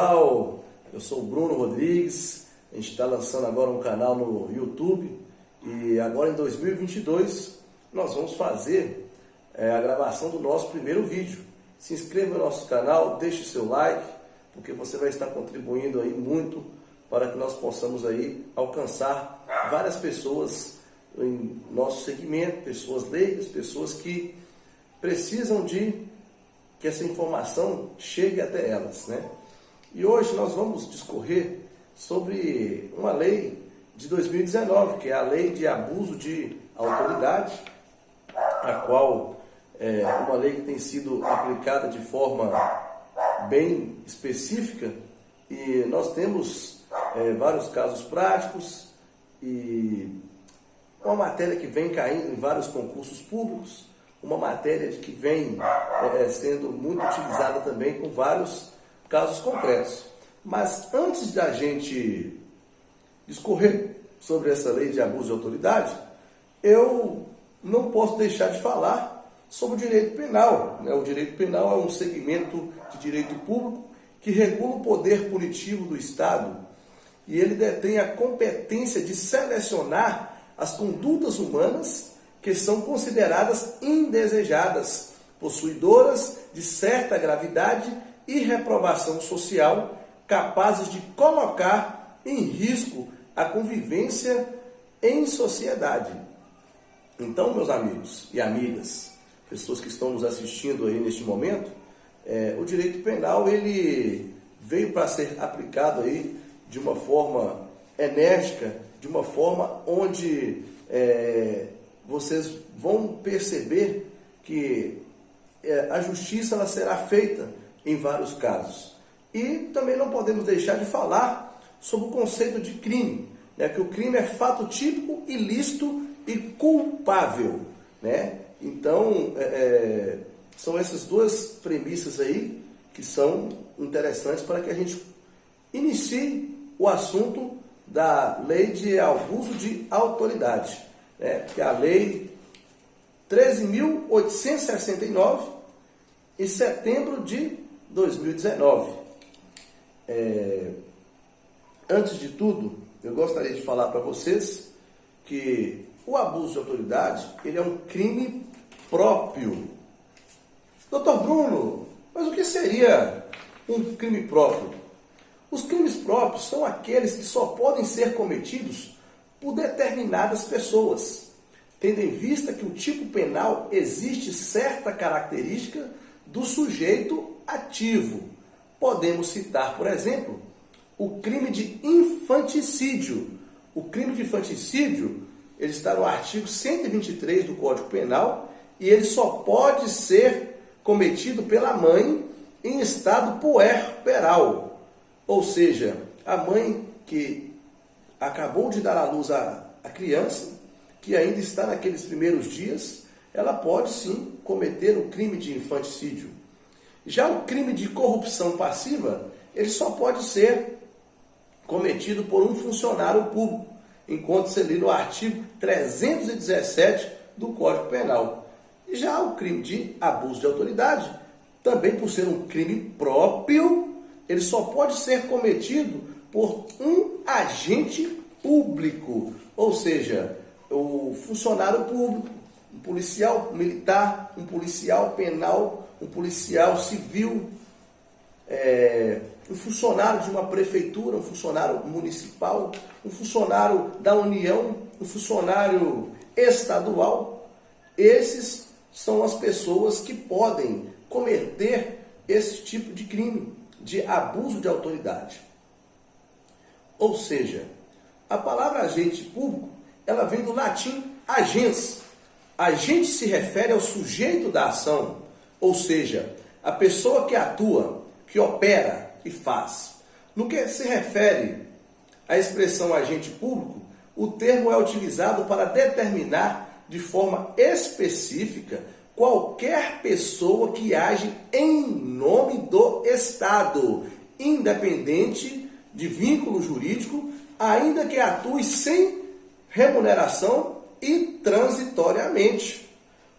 pessoal, eu sou o Bruno Rodrigues, a gente está lançando agora um canal no YouTube e agora em 2022 nós vamos fazer a gravação do nosso primeiro vídeo. Se inscreva no nosso canal, deixe seu like, porque você vai estar contribuindo aí muito para que nós possamos aí alcançar várias pessoas em nosso segmento, pessoas leigas, pessoas que precisam de que essa informação chegue até elas, né? E hoje nós vamos discorrer sobre uma lei de 2019, que é a Lei de Abuso de Autoridade, a qual é uma lei que tem sido aplicada de forma bem específica, e nós temos vários casos práticos e uma matéria que vem caindo em vários concursos públicos, uma matéria que vem sendo muito utilizada também com vários casos concretos. Mas antes da gente discorrer sobre essa lei de abuso de autoridade, eu não posso deixar de falar sobre o direito penal, né? O direito penal é um segmento de direito público que regula o poder punitivo do Estado e ele detém a competência de selecionar as condutas humanas que são consideradas indesejadas, possuidoras de certa gravidade e reprovação social, capazes de colocar em risco a convivência em sociedade. Então, meus amigos e amigas, pessoas que estão nos assistindo aí neste momento, o direito penal ele veio para ser aplicado aí de uma forma enérgica, de uma forma onde vocês vão perceber que a justiça ela será feita em vários casos. E também não podemos deixar de falar sobre o conceito de crime, né? Que o crime é fato típico, ilícito e culpável, né? Então, são essas duas premissas aí que são interessantes para que a gente inicie o assunto da Lei de Abuso de Autoridade, né? Que é a Lei 13.869, em setembro de 2019. Antes de tudo, eu gostaria de falar para vocês que o abuso de autoridade ele é um crime próprio. Doutor Bruno, mas o que seria um crime próprio? Os crimes próprios são aqueles que só podem ser cometidos por determinadas pessoas, tendo em vista que o tipo penal existe certa característica do sujeito ativo. Podemos citar, por exemplo, o crime de infanticídio. O crime de infanticídio ele está no artigo 123 do Código Penal e ele só pode ser cometido pela mãe em estado puerperal. Ou seja, a mãe que acabou de dar à luz à criança, que ainda está naqueles primeiros dias, ela pode sim cometer o crime de infanticídio. Já o crime de corrupção passiva, ele só pode ser cometido por um funcionário público, encontra-se ali no artigo 317 do Código Penal. Já o crime de abuso de autoridade, também por ser um crime próprio, ele só pode ser cometido por um agente público, ou seja, o funcionário público, um policial militar, um policial penal, um policial civil, um funcionário de uma prefeitura, um funcionário municipal, um funcionário da União, um funcionário estadual. Esses são as pessoas que podem cometer esse tipo de crime, de abuso de autoridade. Ou seja, a palavra agente público, ela vem do latim agens. Agente se refere ao sujeito da ação, ou seja, a pessoa que atua, que opera e faz. No que se refere à expressão agente público, o termo é utilizado para determinar de forma específica qualquer pessoa que age em nome do Estado, independente de vínculo jurídico, ainda que atue sem remuneração e transitoriamente.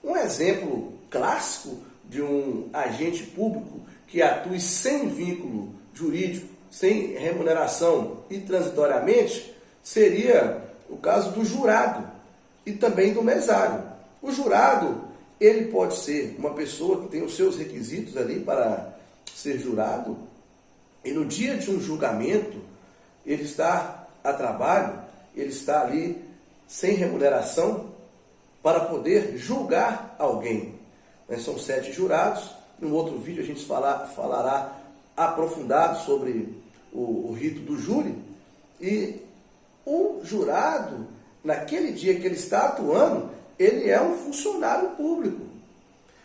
Um exemplo clássico de um agente público que atue sem vínculo jurídico sem remuneração e transitoriamente seria o caso do jurado e também do mesário. O jurado, ele pode ser uma pessoa que tem os seus requisitos ali para ser jurado e no dia de um julgamento ele está a trabalho, ele está ali sem remuneração para poder julgar alguém. São 7 jurados. No outro vídeo a gente falará aprofundado sobre o rito do júri. E o jurado, naquele dia que ele está atuando, ele é um funcionário público.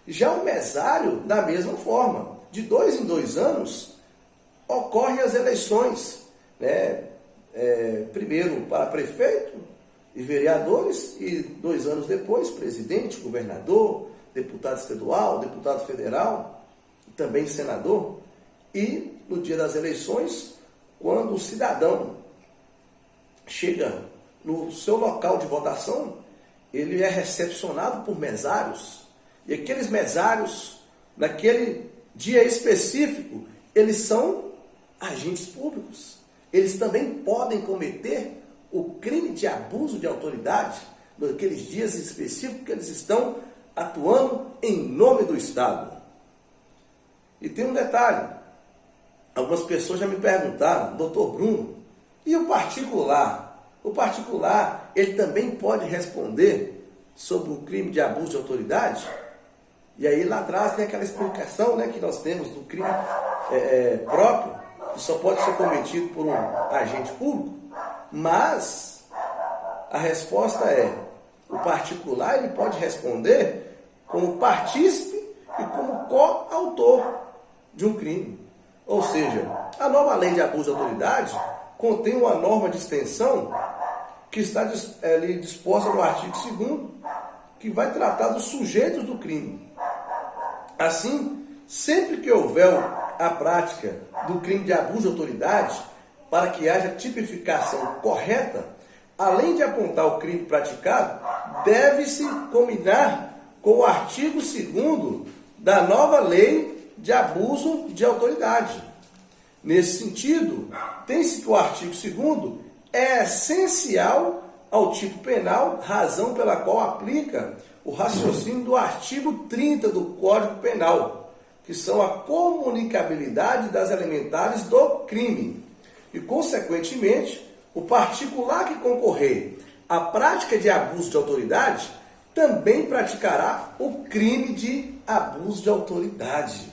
Já o mesário, da mesma forma, de 2 em 2 anos, ocorrem as eleições, né? Primeiro para prefeito e vereadores, e 2 anos depois, presidente, governador, deputado estadual, deputado federal, e também senador. E no dia das eleições, quando o cidadão chega no seu local de votação, ele é recepcionado por mesários. E aqueles mesários, naquele dia específico, eles são agentes públicos. Eles também podem cometer o crime de abuso de autoridade naqueles dias específicos que eles estão atuando em nome do Estado. E tem um detalhe. Algumas pessoas já me perguntaram, doutor Bruno, e o particular? O particular, ele também pode responder sobre o crime de abuso de autoridade? E aí lá atrás tem aquela explicação, né, que nós temos do crime próprio, que só pode ser cometido por um agente público, mas a resposta é, o particular ele pode responder como partícipe e como coautor de um crime. Ou seja, a nova lei de abuso de autoridade contém uma norma de extensão que está ali disposta no artigo 2º, que vai tratar dos sujeitos do crime. Assim, sempre que houver a prática do crime de abuso de autoridade, para que haja tipificação correta, além de apontar o crime praticado, deve-se combinar com o artigo 2º da nova lei de abuso de autoridade. Nesse sentido, tem-se que o artigo 2º é essencial ao tipo penal, razão pela qual aplica o raciocínio do artigo 30 do Código Penal, que são a comunicabilidade das elementares do crime. E, consequentemente, o particular que concorrer à prática de abuso de autoridade também praticará o crime de abuso de autoridade.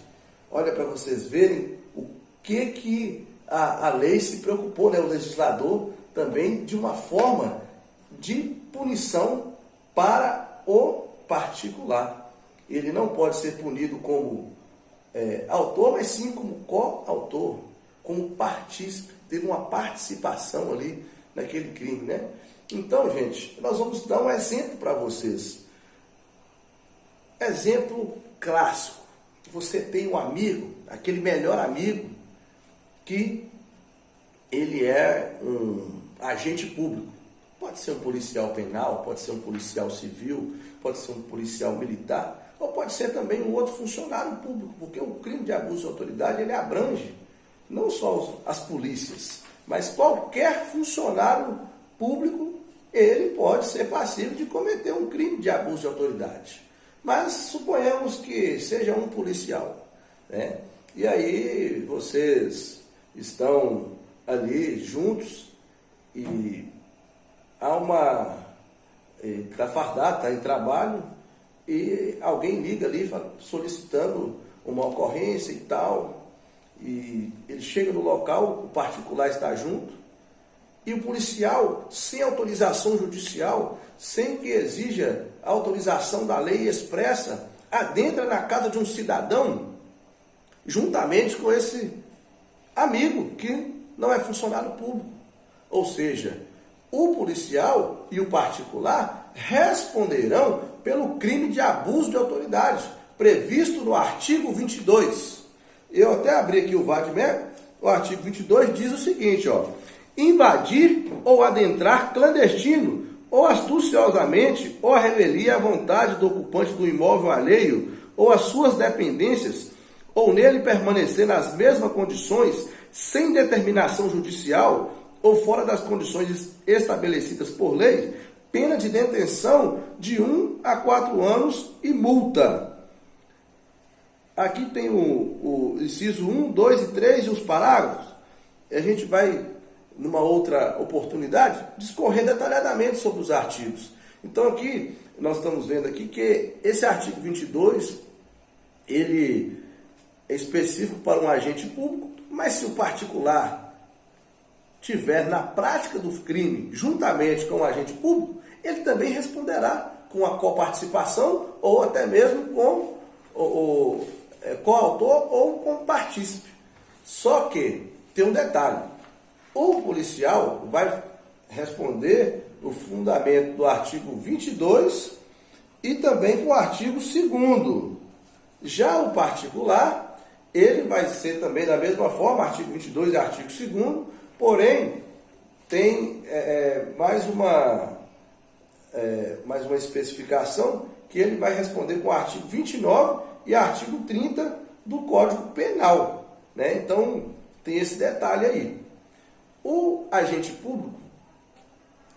Olha para vocês verem o que a lei se preocupou, né? O legislador também de uma forma de punição para o particular. Ele não pode ser punido como autor, mas sim como coautor, como partícipe, teve uma participação ali naquele crime, né? Então, gente, nós vamos dar um exemplo para vocês. Exemplo clássico. Você tem um amigo, aquele melhor amigo, que ele é um agente público. Pode ser um policial penal, pode ser um policial civil, pode ser um policial militar, ou pode ser também um outro funcionário público, porque o crime de abuso de autoridade, ele abrange não só as polícias, mas qualquer funcionário público, ele pode ser passível de cometer um crime de abuso de autoridade. Mas suponhamos que seja um policial, né? E aí vocês estão ali juntos e há está fardado, está em trabalho, e alguém liga ali solicitando uma ocorrência e tal, e ele chega no local, o particular está junto, e o policial, sem autorização judicial, sem que exija a autorização da lei expressa, adentra na casa de um cidadão, juntamente com esse amigo que não é funcionário público. Ou seja, o policial e o particular responderão pelo crime de abuso de autoridade, previsto no artigo 22. Eu até abri aqui o VADMECO, o artigo 22 diz o seguinte, ó: invadir ou adentrar clandestino, ou astuciosamente, ou a revelia à vontade do ocupante do imóvel alheio, ou as suas dependências, ou nele permanecer nas mesmas condições, sem determinação judicial ou fora das condições estabelecidas por lei, pena de detenção de 1 a 4 anos e multa. Aqui tem o inciso 1, 2 e 3 e os parágrafos. A gente vai, numa outra oportunidade, discorrer detalhadamente sobre os artigos. Então aqui, nós estamos vendo aqui que esse artigo 22, ele é específico para um agente público, mas se o particular tiver na prática do crime juntamente com o agente público, ele também responderá com a coparticipação ou até mesmo com o coautor ou com partícipe. Só que tem um detalhe: o policial vai responder no fundamento do artigo 22 e também com o artigo 2º. Já o particular, ele vai ser também da mesma forma, artigo 22 e artigo 2º, porém tem mais uma especificação, que ele vai responder com o artigo 29 e artigo 30 do Código Penal, né? Então, tem esse detalhe aí. O agente público,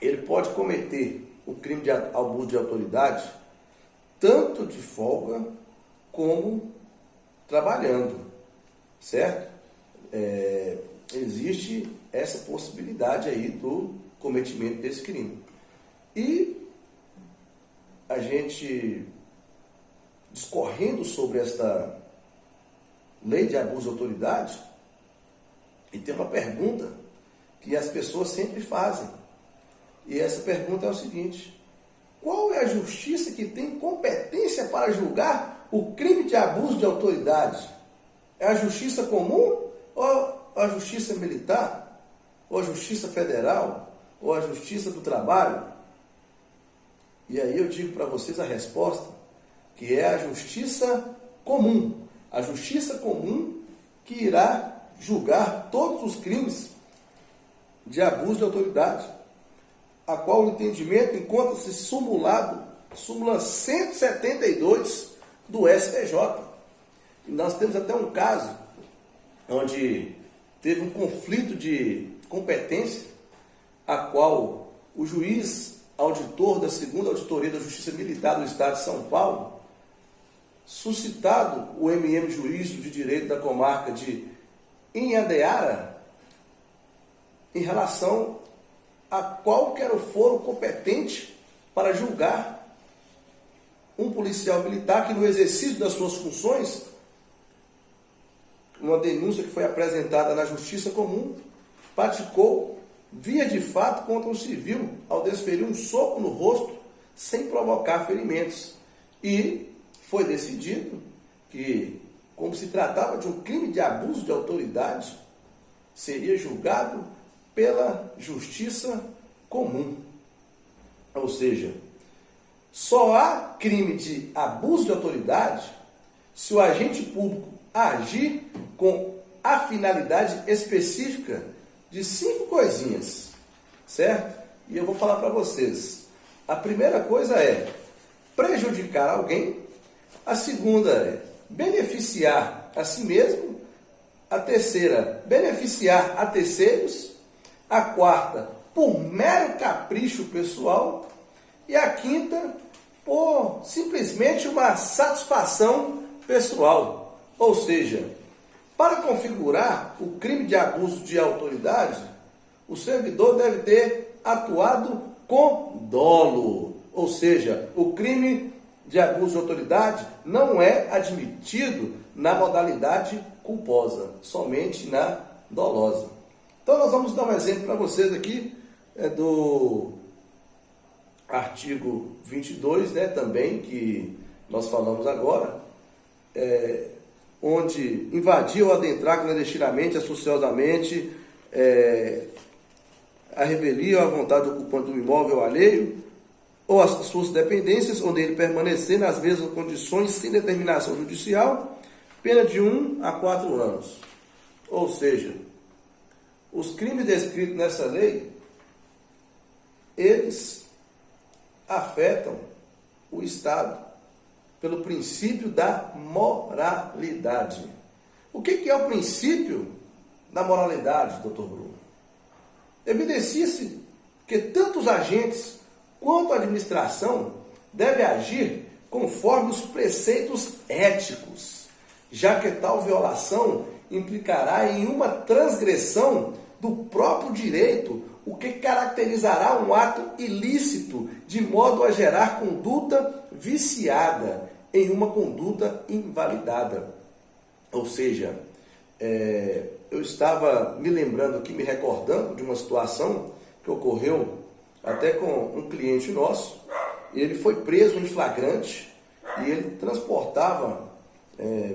ele pode cometer o crime de abuso de autoridade tanto de folga como trabalhando, certo? Existe essa possibilidade aí do cometimento desse crime. E a gente, discorrendo sobre esta lei de abuso de autoridade, e tem uma pergunta que as pessoas sempre fazem. E essa pergunta é o seguinte: qual é a justiça que tem competência para julgar o crime de abuso de autoridade? É a justiça comum ou a justiça militar? Ou a justiça federal? Ou a justiça do trabalho? E aí eu digo para vocês a resposta, que é a justiça comum. A justiça comum que irá julgar todos os crimes de abuso de autoridade, a qual o entendimento encontra-se súmula 172 do STJ. E nós temos até um caso onde teve um conflito de competência, a qual o juiz auditor da 2ª Auditoria da Justiça Militar do Estado de São Paulo, suscitado o Juízo de Direito da Comarca de Inhandeara, em relação a qual quer o foro competente para julgar um policial militar que, no exercício das suas funções, uma denúncia que foi apresentada na Justiça Comum, praticou via de fato contra um civil ao desferir um soco no rosto sem provocar ferimentos. E foi decidido que, como se tratava de um crime de abuso de autoridade, seria julgado pela justiça comum. Ou seja, só há crime de abuso de autoridade se o agente público agir com a finalidade específica de 5 coisinhas, certo? E eu vou falar para vocês. A primeira coisa é prejudicar alguém, a segunda é beneficiar a si mesmo, a terceira, beneficiar a terceiros, a quarta, por mero capricho pessoal, e a quinta, por simplesmente uma satisfação pessoal. Ou seja, para configurar o crime de abuso de autoridade, o servidor deve ter atuado com dolo. Ou seja, o crime de abuso de autoridade não é admitido na modalidade culposa, somente na dolosa. Então nós vamos dar um exemplo para vocês aqui do artigo 22, né, também, que nós falamos agora, onde invadir ou adentrar clandestinamente, astuciosamente, a revelia ou a vontade ocupante do imóvel alheio, ou as suas dependências, onde ele permanecer nas mesmas condições sem determinação judicial, pena de 1 a 4 anos. Ou seja, os crimes descritos nessa lei, eles afetam o Estado pelo princípio da moralidade. O que é o princípio da moralidade, doutor Bruno. Evidencia-se que tanto os agentes quanto a administração devem agir conforme os preceitos éticos, já que tal violação implicará em uma transgressão do próprio direito, o que caracterizará um ato ilícito, de modo a gerar conduta viciada em uma conduta invalidada. Ou seja, eu estava me lembrando aqui, me recordando de uma situação que ocorreu até com um cliente nosso. Ele foi preso em flagrante e ele transportava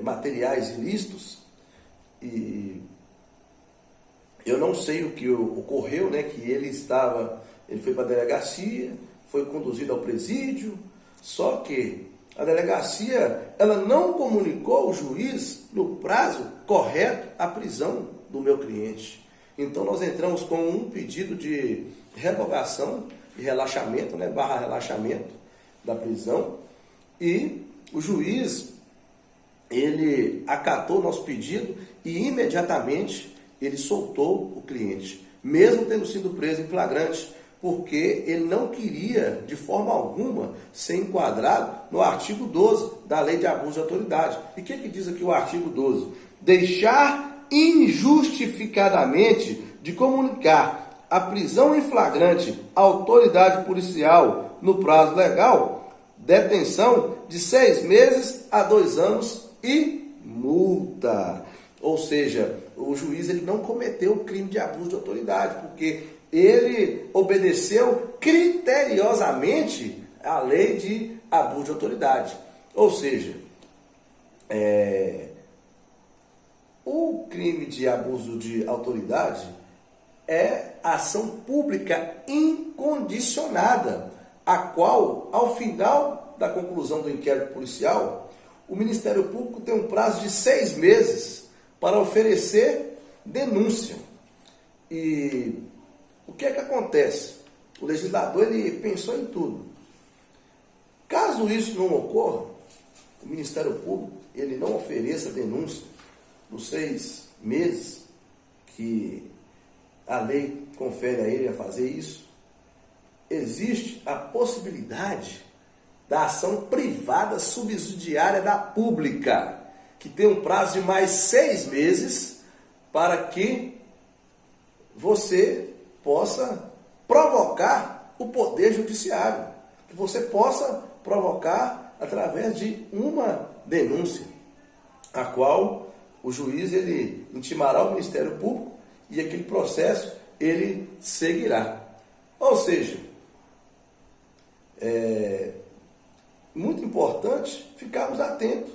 materiais ilícitos, e eu não sei o que ocorreu, né? Que ele foi para a delegacia, foi conduzido ao presídio, só que a delegacia ela não comunicou ao juiz no prazo correto a prisão do meu cliente. Então nós entramos com um pedido de revogação e relaxamento, né, / relaxamento da prisão, e o juiz ele acatou nosso pedido e imediatamente ele soltou o cliente, mesmo tendo sido preso em flagrante, porque ele não queria de forma alguma ser enquadrado no artigo 12 da Lei de Abuso de Autoridade. E o que diz aqui o artigo 12? Deixar injustificadamente de comunicar a prisão em flagrante à autoridade policial no prazo legal, detenção de 6 meses a 2 anos e multa. Ou seja, o juiz ele não cometeu o crime de abuso de autoridade, porque ele obedeceu criteriosamente a lei de abuso de autoridade. Ou seja, o crime de abuso de autoridade é ação pública incondicionada, a qual, ao final da conclusão do inquérito policial, o Ministério Público tem um prazo de 6 meses para oferecer denúncia. E o que acontece? O legislador ele pensou em tudo. Caso isso não ocorra, o Ministério Público ele não ofereça denúncia nos 6 meses que a lei confere a ele a fazer isso, existe a possibilidade da ação privada subsidiária da pública, que tem um prazo de mais 6 meses para que você possa provocar o poder judiciário, que você possa provocar através de uma denúncia, a qual o juiz ele intimará o Ministério Público e aquele processo ele seguirá. Ou seja, é muito importante ficarmos atentos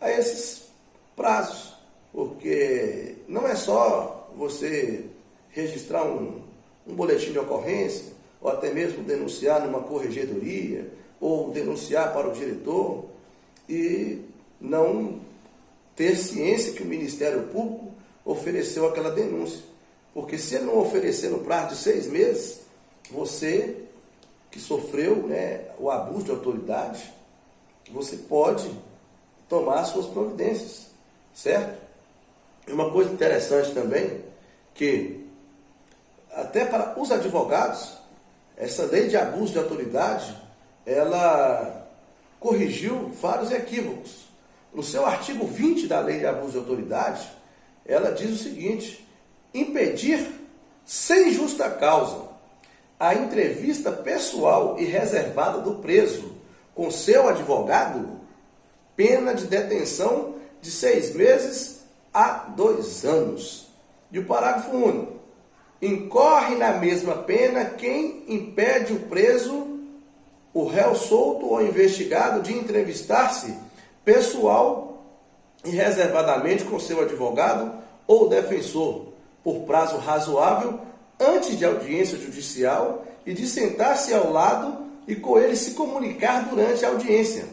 a esses prazos, porque não é só você registrar um boletim de ocorrência, ou até mesmo denunciar numa corregedoria, ou denunciar para o diretor, e não ter ciência que o Ministério Público ofereceu aquela denúncia. Porque se ele não oferecer no prazo de 6 meses, você que sofreu, né, o abuso de autoridade, você pode tomar suas providências, certo? E uma coisa interessante também, que até para os advogados, essa lei de abuso de autoridade, ela corrigiu vários equívocos. No seu artigo 20 da lei de abuso de autoridade, ela diz o seguinte: impedir sem justa causa a entrevista pessoal e reservada do preso com seu advogado, pena de detenção de 6 meses a 2 anos. E o parágrafo único: incorre na mesma pena quem impede o preso, o réu solto ou investigado de entrevistar-se pessoal e reservadamente com seu advogado ou defensor, por prazo razoável, antes de audiência judicial, e de sentar-se ao lado e com ele se comunicar durante a audiência,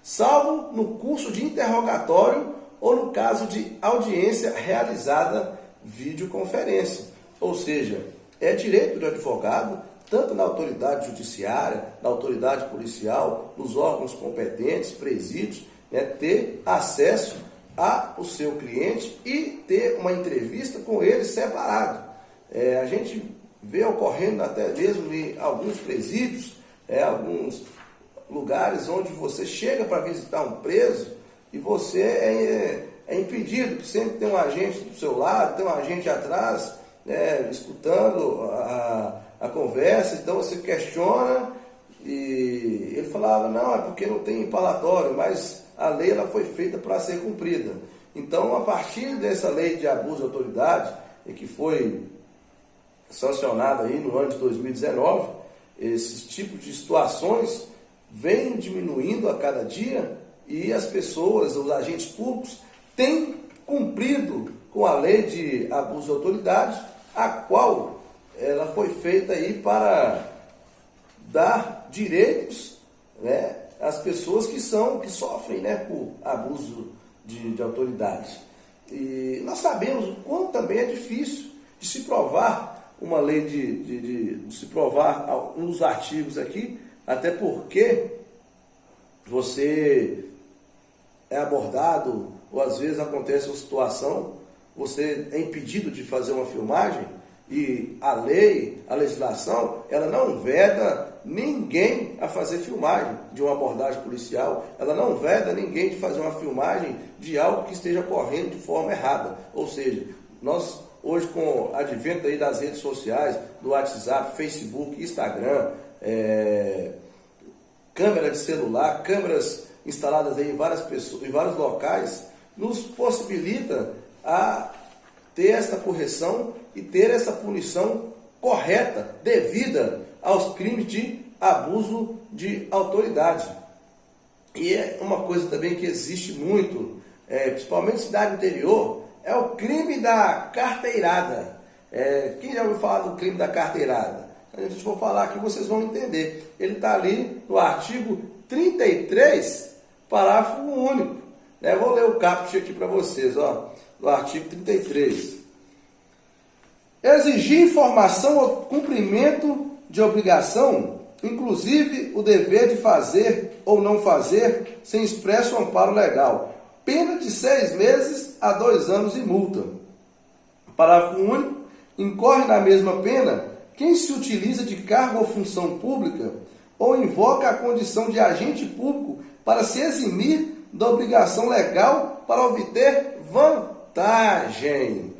salvo no curso de interrogatório ou no caso de audiência realizada videoconferência. Ou seja, é direito do advogado, tanto na autoridade judiciária, na autoridade policial, nos órgãos competentes, presídios, né, ter acesso ao seu cliente e ter uma entrevista com ele separado. A gente vê ocorrendo até mesmo em alguns presídios, alguns lugares onde você chega para visitar um preso e você é impedido, que sempre tem um agente do seu lado, tem um agente atrás, escutando a conversa. Então você questiona e ele falava, não, é porque não tem empalatório, mas a lei ela foi feita para ser cumprida. Então, a partir dessa lei de abuso de autoridade, que foi sancionada aí no ano de 2019, esses tipos de situações vêm diminuindo a cada dia e as pessoas, os agentes públicos, têm cumprido com a lei de abuso de autoridade, a qual ela foi feita aí para dar direitos, às pessoas que sofrem, por abuso de autoridade. E nós sabemos o quanto também é difícil de se provar uma lei, de se provar um dos artigos aqui, até porque você é abordado, ou às vezes acontece uma situação, você é impedido de fazer uma filmagem e a lei, a legislação, ela não veda ninguém a fazer filmagem de uma abordagem policial, ela não veda ninguém de fazer uma filmagem de algo que esteja ocorrendo de forma errada. Ou seja, nós hoje com o advento aí das redes sociais, do WhatsApp, Facebook, Instagram, câmera de celular, câmeras instaladas aí em várias pessoas, em vários locais, nos possibilita a ter essa correção e ter essa punição correta, devida aos crimes de abuso de autoridade. E é uma coisa também que existe muito, principalmente em cidade interior, é o crime da carteirada. Quem já ouviu falar do crime da carteirada? A gente for falar aqui, vocês vão entender. Ele está ali no artigo 33, parágrafo único. Vou ler o caput aqui para vocês, do artigo 33. Exigir informação ou cumprimento de obrigação, inclusive o dever de fazer ou não fazer, sem expresso amparo legal. Pena de 6 meses a 2 anos e multa. Parágrafo único. Incorre na mesma pena quem se utiliza de cargo ou função pública ou invoca a condição de agente público para se eximir da obrigação legal para obter vantagem.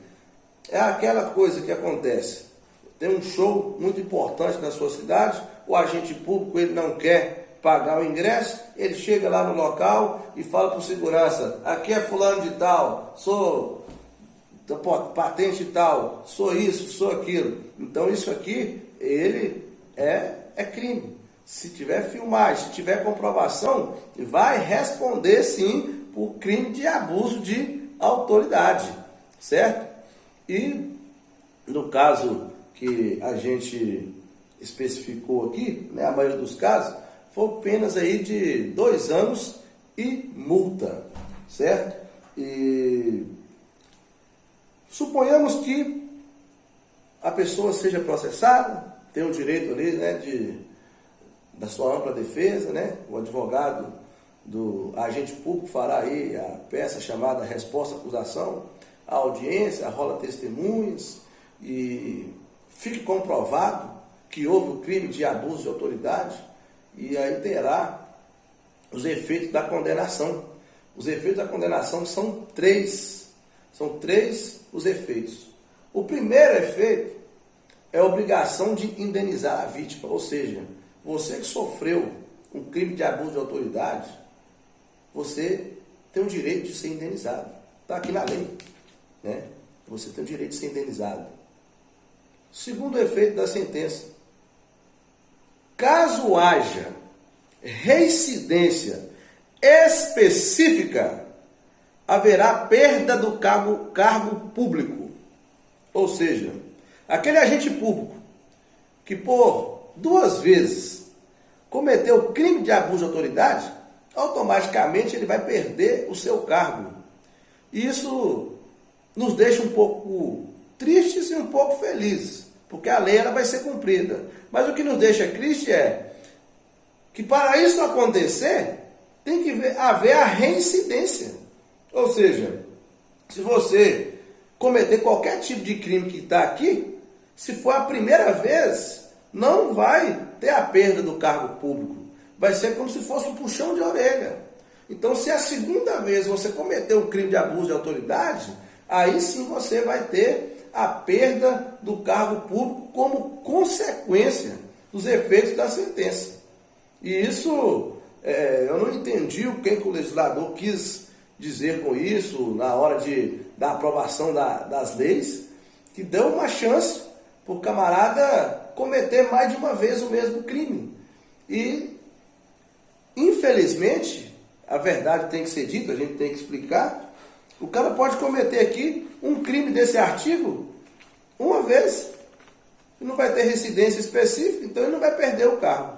É aquela coisa que acontece. Tem um show muito importante na sua cidade, o agente público ele não quer pagar o ingresso, ele chega lá no local e fala para o segurança, aqui é fulano de tal, sou patente tal, sou isso, sou aquilo. Então isso aqui, ele é crime. Se tiver filmagem, se tiver comprovação, vai responder sim por crime de abuso de autoridade, certo? E no caso que a gente especificou aqui, a maioria dos casos, foram penas aí de 2 anos e multa, certo? E suponhamos que a pessoa seja processada, tem o direito ali, da sua ampla defesa, O advogado do agente público fará aí a peça chamada resposta à acusação, a audiência, rola testemunhas e fique comprovado que houve o crime de abuso de autoridade e aí terá os efeitos da condenação. Os efeitos da condenação são 3. São 3 os efeitos. O primeiro efeito é a obrigação de indenizar a vítima, ou seja, você que sofreu um crime de abuso de autoridade, você tem o direito de ser indenizado. Está aqui na lei. Você tem o direito de ser indenizado. Segundo efeito da sentença, caso haja reincidência específica, haverá perda do cargo público. Ou seja, aquele agente público que por 2 vezes cometeu crime de abuso de autoridade, automaticamente ele vai perder o seu cargo. E isso nos deixa um pouco tristes e um pouco felizes, porque a lei ela vai ser cumprida. Mas o que nos deixa triste é que para isso acontecer, tem que haver a reincidência. Ou seja, se você cometer qualquer tipo de crime que está aqui, se for a primeira vez, não vai ter a perda do cargo público. Vai ser como se fosse um puxão de orelha. Então, se a segunda vez você cometeu um crime de abuso de autoridade, aí sim você vai ter a perda do cargo público como consequência dos efeitos da sentença. E isso, eu não entendi o que o legislador quis dizer com isso na hora da aprovação das leis, que deu uma chance para o camarada cometer mais de uma vez o mesmo crime. E, infelizmente, a verdade tem que ser dita, a gente tem que explicar, o cara pode cometer aqui um crime desse artigo uma vez, e não vai ter residência específica, então ele não vai perder o cargo.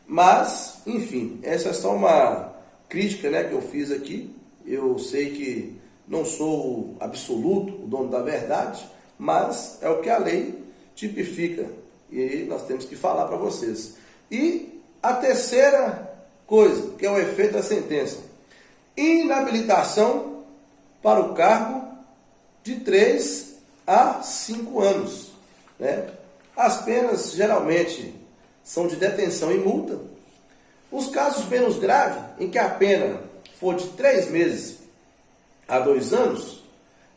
Mas, enfim, essa é só uma crítica, né, que eu fiz aqui. Eu sei que não sou absoluto, o dono da verdade, mas é o que a lei tipifica e nós temos que falar para vocês. E a terceira coisa, que é o efeito da sentença: inabilitação para o cargo de 3 a 5 anos. Né? As penas geralmente são de detenção e multa. Os casos menos graves, em que a pena for de 3 meses a 2 anos,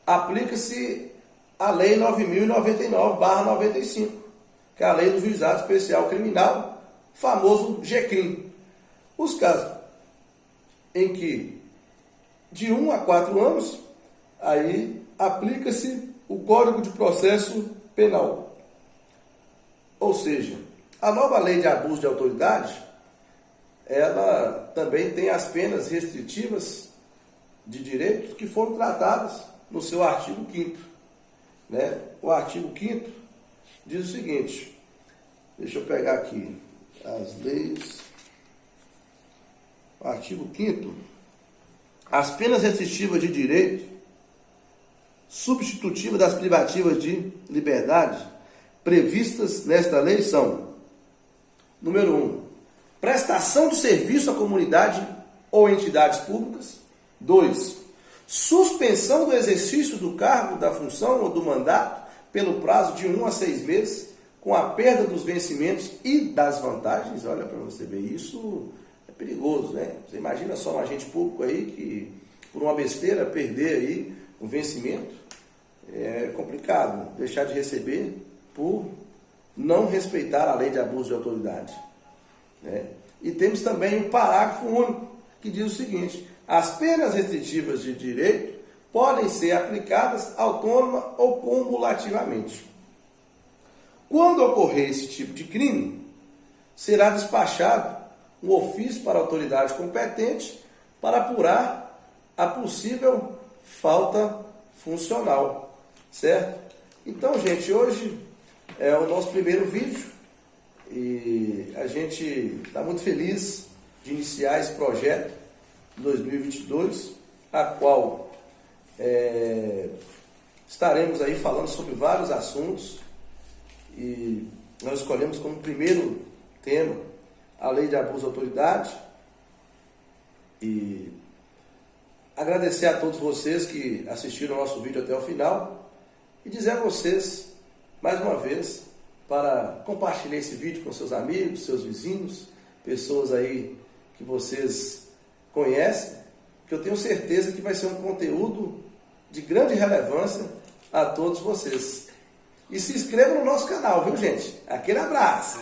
aplica-se a Lei 9.099/95, que é a Lei do Juizado Especial Criminal, famoso GCRIM. Os casos em que de 1 a 4 anos, aí aplica-se o Código de Processo Penal. Ou seja, a nova lei de abuso de autoridade, ela também tem as penas restritivas de direitos que foram tratadas no seu artigo 5º. Né? O artigo 5º diz o seguinte, deixa eu pegar aqui as leis. O artigo 5º, as penas restritivas de direito, substitutivas das privativas de liberdade, previstas nesta lei são: número 1, prestação de serviço à comunidade ou entidades públicas. 2, suspensão do exercício do cargo, da função ou do mandato pelo prazo de 1 a 6 meses, com a perda dos vencimentos e das vantagens. Olha, para você ver, isso é perigoso, né? Você imagina só um agente público aí que, por uma besteira, perder aí um vencimento. É complicado deixar de receber por não respeitar a lei de abuso de autoridade. Né? E temos também um parágrafo único que diz o seguinte: as penas restritivas de direito podem ser aplicadas autônoma ou cumulativamente. Quando ocorrer esse tipo de crime, será despachado um ofício para a autoridade competente para apurar a possível falta funcional. Certo? Então, gente, hoje é o nosso primeiro vídeo e a gente está muito feliz de iniciar esse projeto de 2022, a qual estaremos aí falando sobre vários assuntos, e nós escolhemos como primeiro tema a lei de abuso de autoridade. E agradecer a todos vocês que assistiram o nosso vídeo até o final e dizer a vocês, mais uma vez, para compartilhar esse vídeo com seus amigos, seus vizinhos, pessoas aí que vocês conhecem, que eu tenho certeza que vai ser um conteúdo de grande relevância a todos vocês. E se inscrevam no nosso canal, viu, gente? Aquele abraço!